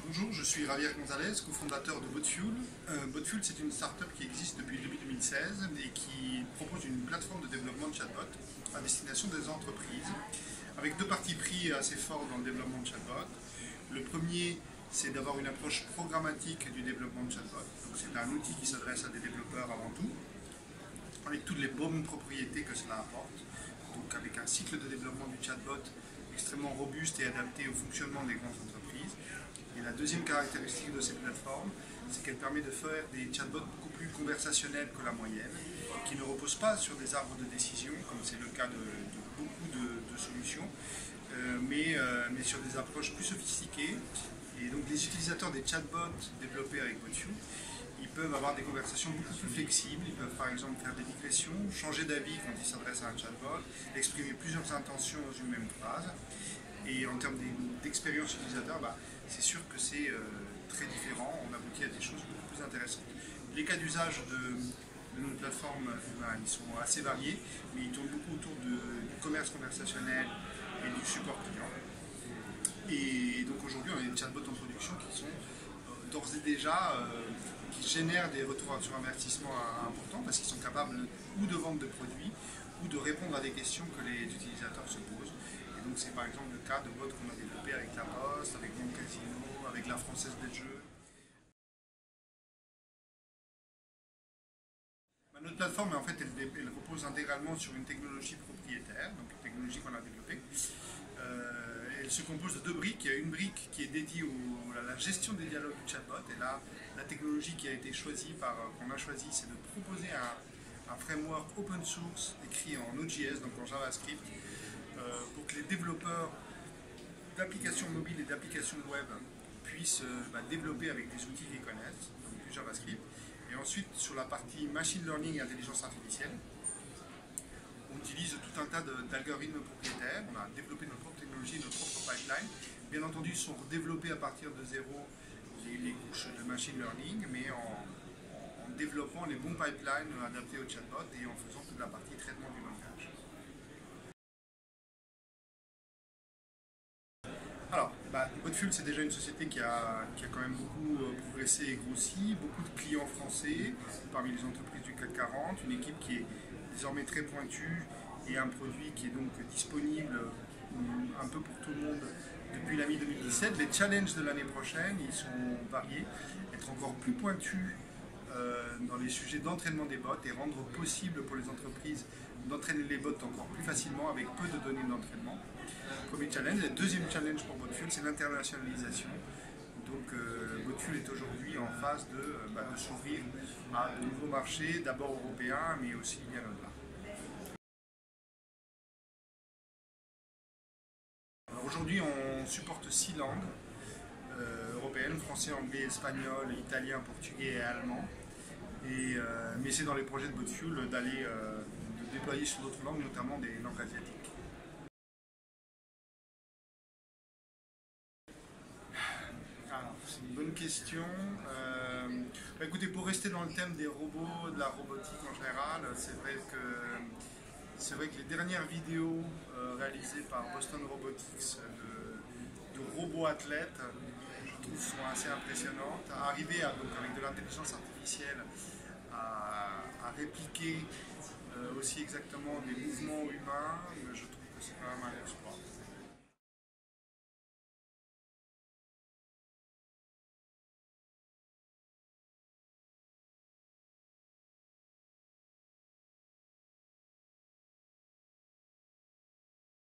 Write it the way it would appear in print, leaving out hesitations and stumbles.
Bonjour, je suis Javier Gonzalez, cofondateur de Boatfuel. Boatfuel, c'est une start-up qui existe depuis 2016 et qui propose une plateforme de développement de chatbot à destination des entreprises, avec deux partis pris assez forts dans le développement de chatbot. Le premier, c'est d'avoir une approche programmatique du développement de chatbot. C'est un outil qui s'adresse à des développeurs avant tout, avec toutes les bonnes propriétés que cela apporte. Donc avec un cycle de développement du chatbot extrêmement robuste et adapté au fonctionnement des grandes entreprises. Et la deuxième caractéristique de cette plateforme, c'est qu'elle permet de faire des chatbots beaucoup plus conversationnels que la moyenne, qui ne reposent pas sur des arbres de décision, comme c'est le cas de beaucoup de solutions, mais sur des approches plus sophistiquées. Et donc les utilisateurs des chatbots développés avec Boatfuel, ils peuvent avoir des conversations beaucoup plus flexibles. Ils peuvent par exemple faire des digressions, changer d'avis quand ils s'adressent à un chatbot, exprimer plusieurs intentions dans une même phrase. Et en termes d'expérience utilisateur, c'est sûr que c'est très différent. On aboutit à des choses beaucoup plus intéressantes. Les cas d'usage de notre plateforme, ils sont assez variés, mais ils tournent beaucoup autour du commerce conversationnel et du support client. Et donc aujourd'hui, on a des chatbots en production qui sont d'ores et déjà qui génèrent des retours sur investissement importants parce qu'ils sont capables ou de vendre des produits ou de répondre à des questions que les utilisateurs se posent. Et donc c'est par exemple le cas de bots qu'on a développé avec La Poste, avec Mon Casino, avec la Française des Jeux. Notre plateforme, en fait, elle repose intégralement sur une technologie propriétaire, donc une technologie qu'on a développée. Elle se compose de deux briques. Il y a une brique qui est dédiée à la gestion des dialogues du chatbot. Et là, la technologie qui a été choisie, qu'on a choisie, c'est de proposer un framework open source écrit en Node.js, donc en JavaScript, pour que les développeurs d'applications mobiles et d'applications web puissent développer avec des outils qu'ils connaissent, donc du JavaScript. Et ensuite, sur la partie machine learning et intelligence artificielle, on utilise tout un tas d'algorithmes propriétaires. On a développé notre propre technologie, notre propre pipeline. Bien entendu, ils sont développés à partir de zéro les couches de machine learning, mais en développant les bons pipelines adaptés au chatbot et en faisant toute la partie traitement du langage. Alors, Boatfuel, c'est déjà une société qui a quand même beaucoup progressé et grossi, beaucoup de clients français parmi les entreprises du CAC 40, une équipe qui est désormais très pointue et un produit qui est donc disponible un peu pour tout le monde depuis la mi-2017. Les challenges de l'année prochaine, ils sont variés, être encore plus pointus dans les sujets d'entraînement des bots et rendre possible pour les entreprises d'entraîner les bots encore plus facilement avec peu de données d'entraînement. Premier challenge. Le deuxième challenge pour Boatfuel, c'est l'internationalisation. Donc Boatfuel est aujourd'hui en phase de s'ouvrir à de nouveaux marchés, d'abord européens, mais aussi bien au-delà. Aujourd'hui, on supporte 6 langues européennes, français, anglais, espagnol, italien, portugais et allemand. Mais c'est dans les projets de Boatfuel de déployer sur d'autres langues, notamment des langues asiatiques. Alors, c'est une bonne question. Écoutez, pour rester dans le thème des robots, de la robotique en général, c'est vrai que les dernières vidéos réalisées par Boston Robotics de robots athlètes, je trouve, sont assez impressionnantes. Arriver avec de l'intelligence artificielle à répliquer aussi exactement des mouvements humains, je trouve que c'est quand même un exploit.